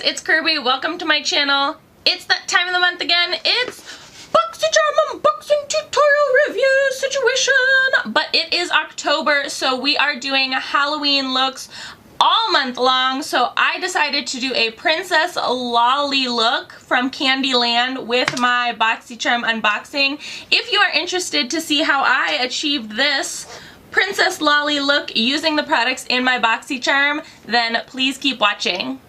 it's Kirby. Welcome to my channel. It's that time of the month again. It's Boxycharm unboxing tutorial review situation. But it is October, so we are doing Halloween looks all month long. So I decided to do a Princess Lolly look from Candyland with my Boxycharm unboxing. If you are interested to see how I achieved this Princess Lolly look using the products in my Boxycharm, then please keep watching.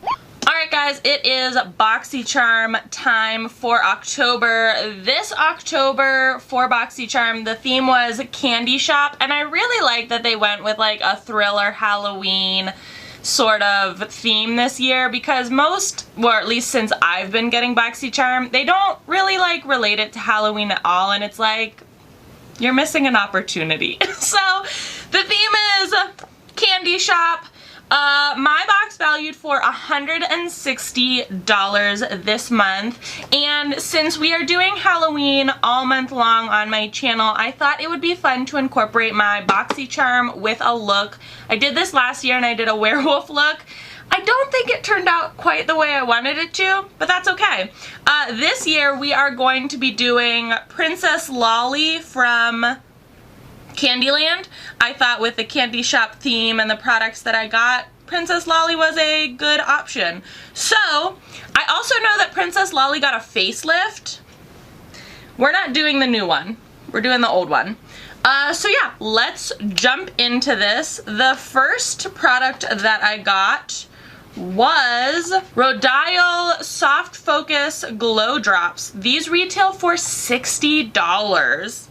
Alright guys, it is Boxycharm time for October. This October for Boxycharm, the theme was Candy Shop, and I really like that they went with like a thriller Halloween sort of theme this year, because most, or at least since I've been getting Boxycharm, they don't really like relate it to Halloween at all, and it's like, you're missing an opportunity. So the theme is Candy Shop. My box valued for $160 this month, and since we are doing Halloween all month long on my channel, I thought it would be fun to incorporate my Boxycharm with a look. I did this last year and I did a werewolf look. I don't think it turned out quite the way I wanted it to, but that's okay. This year we are going to be doing Princess Lolly from Candyland. I thought with the candy shop theme and the products that I got, Princess Lolly was a good option. So, I also know that Princess Lolly got a facelift. We're not doing the new one. We're doing the old one. So yeah, let's jump into this. The first product that I got was Rhodial Soft Focus Glow Drops. These retail for $60.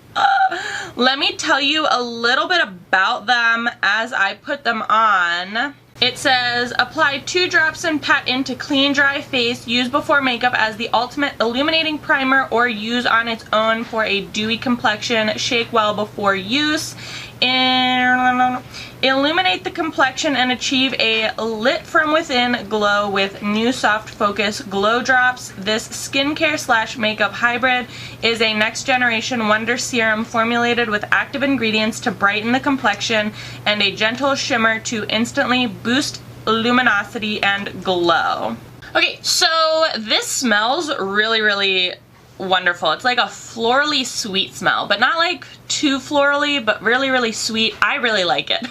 Let me tell you a little bit about them as I put them on. It says, apply 2 drops and pat into clean, dry face. Use before makeup as the ultimate illuminating primer, or use on its own for a dewy complexion. Shake well before use. Illuminate the complexion and achieve a lit from within glow with new Soft Focus Glow Drops. This skincare slash makeup hybrid is a next generation wonder serum formulated with active ingredients to brighten the complexion and a gentle shimmer to instantly boost luminosity and glow. Okay, so this smells really, really wonderful. It's like a florally sweet smell, but not like too florally, but really, really sweet. I really like it.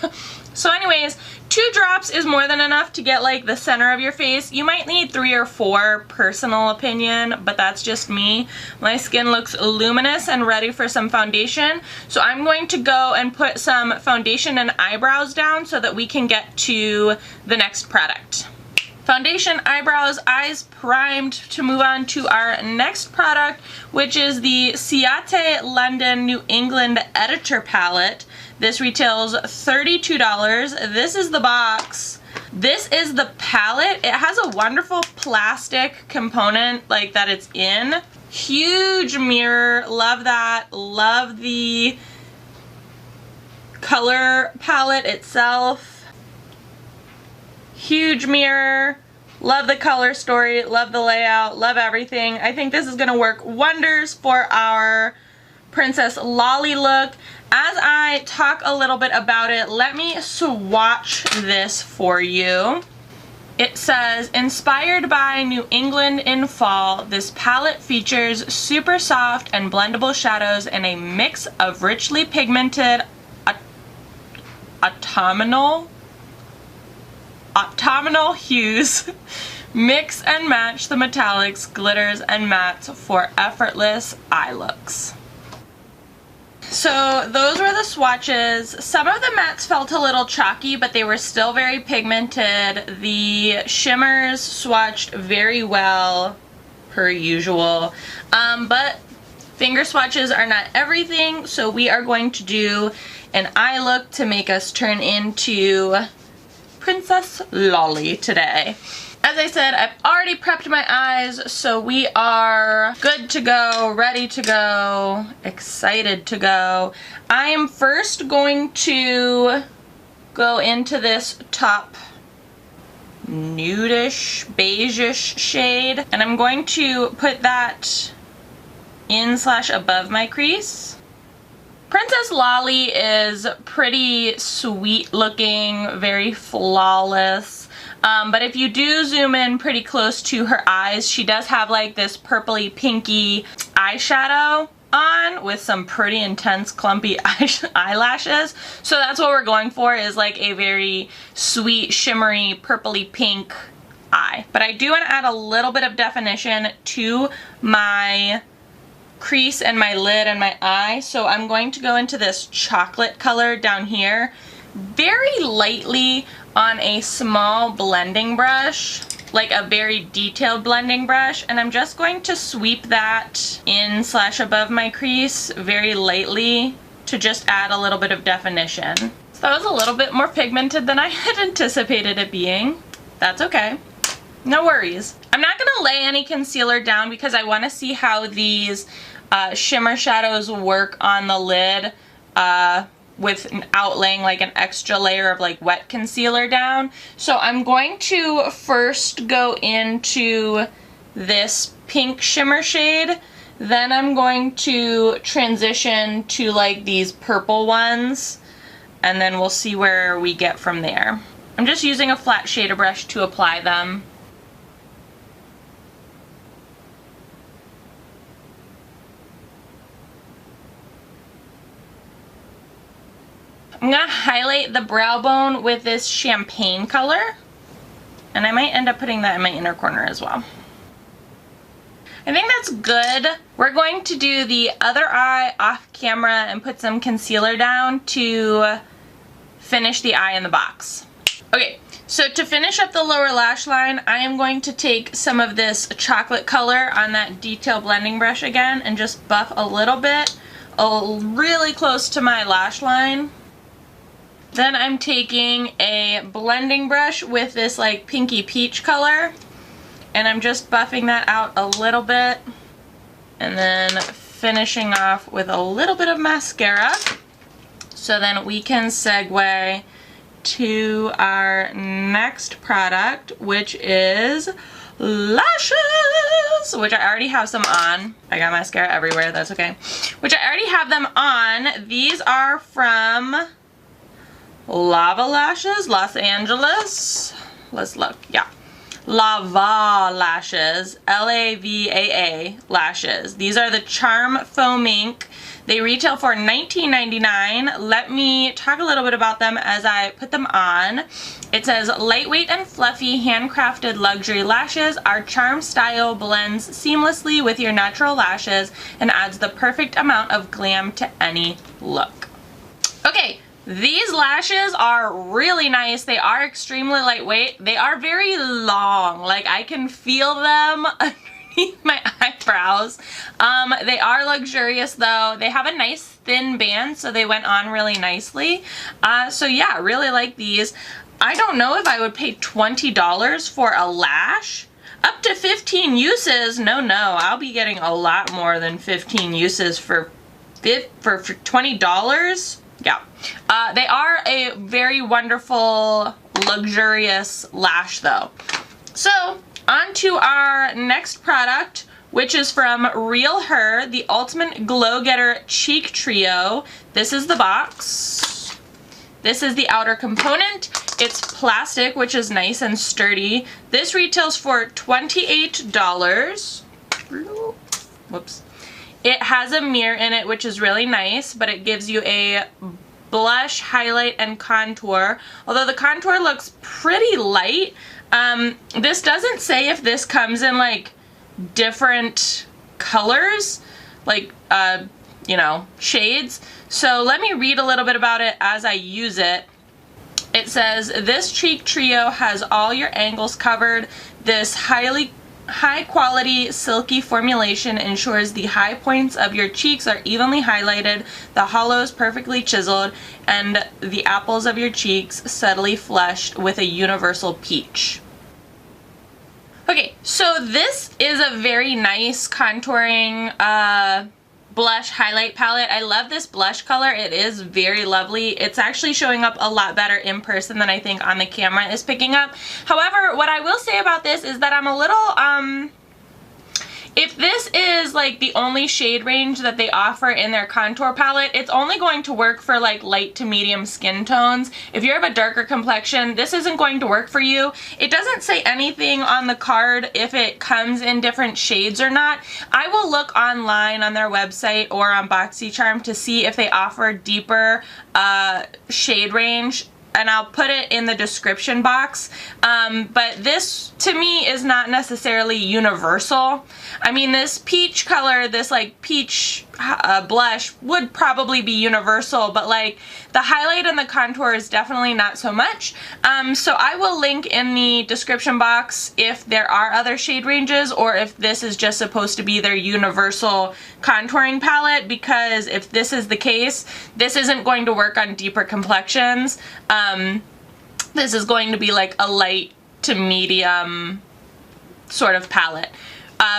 So anyways, 2 drops is more than enough to get like the center of your face. You might need 3 or 4, personal opinion, but that's just me. My skin looks luminous and ready for some foundation, so I'm going to go and put some foundation and eyebrows down so that we can get to the next product. Foundation, eyebrows, eyes primed, to move on to our next product, which is the Ciate London New England Editor Palette. This retails $32. This is the box. This is the palette. It has a wonderful plastic component like that it's in. Huge mirror. Love that. Love the color palette itself. Huge mirror. Love the color story, love the layout, love everything. I think this is going to work wonders for our Princess Lolly look. As I talk a little bit about it, let me swatch this for you. It says, inspired by New England in fall, this palette features super soft and blendable shadows and a mix of richly pigmented autumnal hues. Mix and match the metallics, glitters, and mattes for effortless eye looks. So those were the swatches. Some of the mattes felt a little chalky, but they were still very pigmented. The shimmers swatched very well, per usual. But finger swatches are not everything, so we are going to do an eye look to make us turn into Princess Lolly today. As I said, I've already prepped my eyes, so we are good to go, ready to go, excited to go. I am first going to go into this top nudish, beigeish shade, and I'm going to put that in / above my crease. Princess Lolly is pretty sweet looking, very flawless. But if you do zoom in pretty close to her eyes, she does have like this purpley pinky eyeshadow on with some pretty intense clumpy eyelashes. So that's what we're going for, is like a very sweet, shimmery, purpley pink eye. But I do want to add a little bit of definition to my crease and my lid and my eye. So I'm going to go into this chocolate color down here very lightly on a small blending brush, like a very detailed blending brush, and I'm just going to sweep that in / above my crease very lightly to just add a little bit of definition. So that was a little bit more pigmented than I had anticipated it being. That's okay. No worries. I'm not going to lay any concealer down because I want to see how these shimmer shadows work on the lid without laying like an extra layer of like wet concealer down. So I'm going to first go into this pink shimmer shade, then I'm going to transition to like these purple ones, and then we'll see where we get from there. I'm just using a flat shader brush to apply them. I'm going to highlight the brow bone with this champagne color, and I might end up putting that in my inner corner as well. I think that's good. We're going to do the other eye off camera and put some concealer down to finish the eye in the box. Okay, so to finish up the lower lash line, I am going to take some of this chocolate color on that detail blending brush again and just buff a little bit, really close to my lash line. Then I'm taking a blending brush with this like pinky peach color, and I'm just buffing that out a little bit, and then finishing off with a little bit of mascara. So then we can segue to our next product, which is lashes, which I already have some on. I got mascara everywhere, that's okay. Which I already have them on. These are from Lava Lashes, Los Angeles. Let's look, yeah. Lava Lashes, L-A-V-A-A lashes. These are the Charm Foam Ink. They retail for $19.99. Let me talk a little bit about them as I put them on. It says, lightweight and fluffy handcrafted luxury lashes. Our charm style blends seamlessly with your natural lashes and adds the perfect amount of glam to any look. Okay. These lashes are really nice. They are extremely lightweight. They are very long. Like, I can feel them underneath my eyebrows. They are luxurious though. They have a nice thin band, so they went on really nicely. So yeah, really like these. I don't know if I would pay $20 for a lash. Up to 15 uses, no, I'll be getting a lot more than 15 uses for $20. Yeah, they are a very wonderful, luxurious lash though. So, on to our next product, which is from Real Her, the Ultimate Glow Getter Cheek Trio. This is the box. This is the outer component. It's plastic, which is nice and sturdy. This retails for $28. Whoops. It has a mirror in it, which is really nice, but it gives you a blush, highlight, and contour. Although the contour looks pretty light. This doesn't say if this comes in like different colors, like, you know, shades. So let me read a little bit about it as I use it. It says, this cheek trio has all your angles covered. This high quality silky formulation ensures the high points of your cheeks are evenly highlighted, the hollows perfectly chiseled, and the apples of your cheeks subtly flushed with a universal peach. Okay, so this is a very nice contouring blush highlight palette. I love this blush color. It is very lovely. It's actually showing up a lot better in person than I think on the camera is picking up. However, what I will say about this is that I'm a little If this is like the only shade range that they offer in their contour palette, it's only going to work for like light to medium skin tones. If you have a darker complexion, this isn't going to work for you. It doesn't say anything on the card if it comes in different shades or not. I will look online on their website or on Boxycharm to see if they offer deeper shade range, and I'll put it in the description box. But this, to me, is not necessarily universal. I mean, this peach color, this like peach blush would probably be universal, but like the highlight and the contour is definitely not so much. So I will link in the description box if there are other shade ranges, or if this is just supposed to be their universal contouring palette, because if this is the case, this isn't going to work on deeper complexions. This is going to be like a light to medium sort of palette.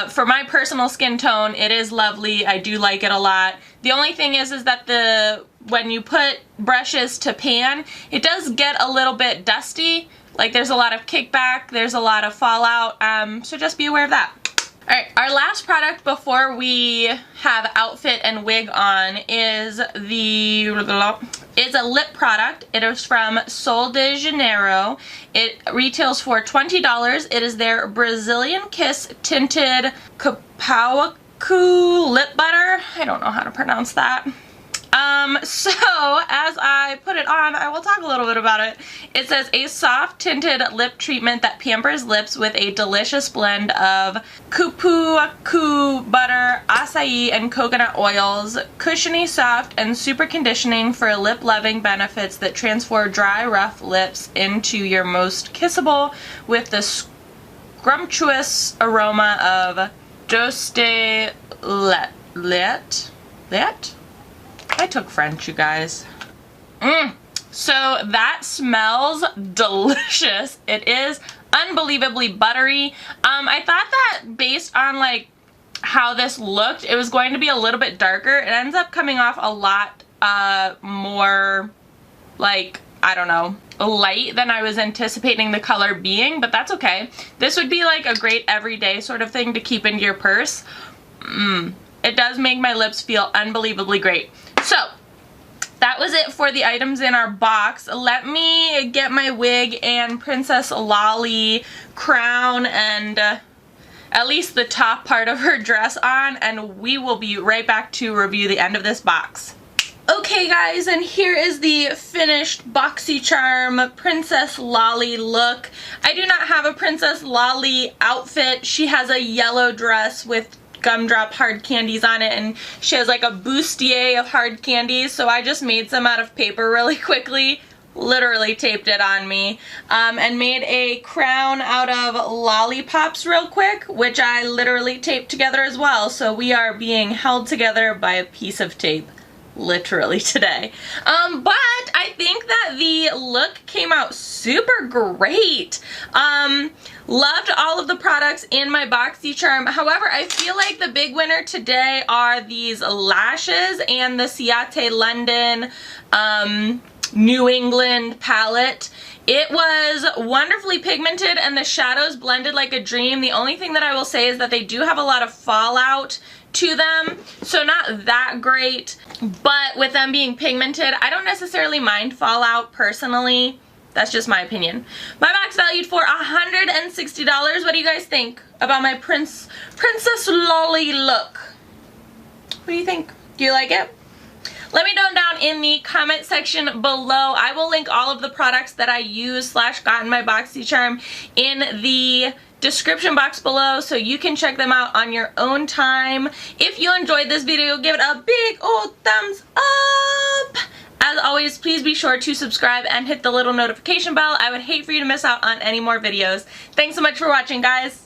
For my personal skin tone, it is lovely. I do like it a lot. The only thing is that when you put brushes to pan, it does get a little bit dusty. Like there's a lot of kickback, there's a lot of fallout, so just be aware of that. Alright, our last product before we have outfit and wig on is a lip product. It is from Sol de Janeiro. It retails for $20. It is their Brazilian Kiss Tinted Capauacu Lip Butter. I don't know how to pronounce that. So as I put it on, I will talk a little bit about it. It says a soft tinted lip treatment that pampers lips with a delicious blend of cupuaçu butter, acai, and coconut oils. Cushiony, soft, and super conditioning for lip loving benefits that transform dry, rough lips into your most kissable with the scrumptious aroma of douce de lait. I took French, you guys. So that smells delicious. It is unbelievably buttery. I thought that based on like how this looked, it was going to be a little bit darker. It ends up coming off a lot more like, I don't know, light than I was anticipating the color being, but that's okay. This would be like a great everyday sort of thing to keep into your purse. It does make my lips feel unbelievably great. So, that was it for the items in our box. Let me get my wig and Princess Lolly crown and at least the top part of her dress on, and we will be right back to review the end of this box. Okay guys, and here is the finished Boxycharm Princess Lolly look. I do not have a Princess Lolly outfit. She has a yellow dress with gumdrop hard candies on it, and she has like a bustier of hard candies, so I just made some out of paper really quickly, literally taped it on me, and made a crown out of lollipops real quick, which I literally taped together as well, so we are being held together by a piece of tape. Literally today. But I think that the look came out super great. Loved all of the products in my Boxycharm. However, I feel like the big winner today are these lashes and the Ciate London New England palette. It was wonderfly pigmented and the shadows blended like a dream. The only thing that I will say is that they do have a lot of fallout to them, so not that great, but with them being pigmented, I don't necessarily mind fallout personally. That's just my opinion. My box valued for $160. What do you guys think about my Princess Lolly look? What do you think? Do you like it? Let me know down in the comment section below. I will link all of the products that I use / got in my Boxycharm in the description box below, so you can check them out on your own time. If you enjoyed this video, give it a big old thumbs up. As always, please be sure to subscribe and hit the little notification bell. I would hate for you to miss out on any more videos. Thanks so much for watching, guys.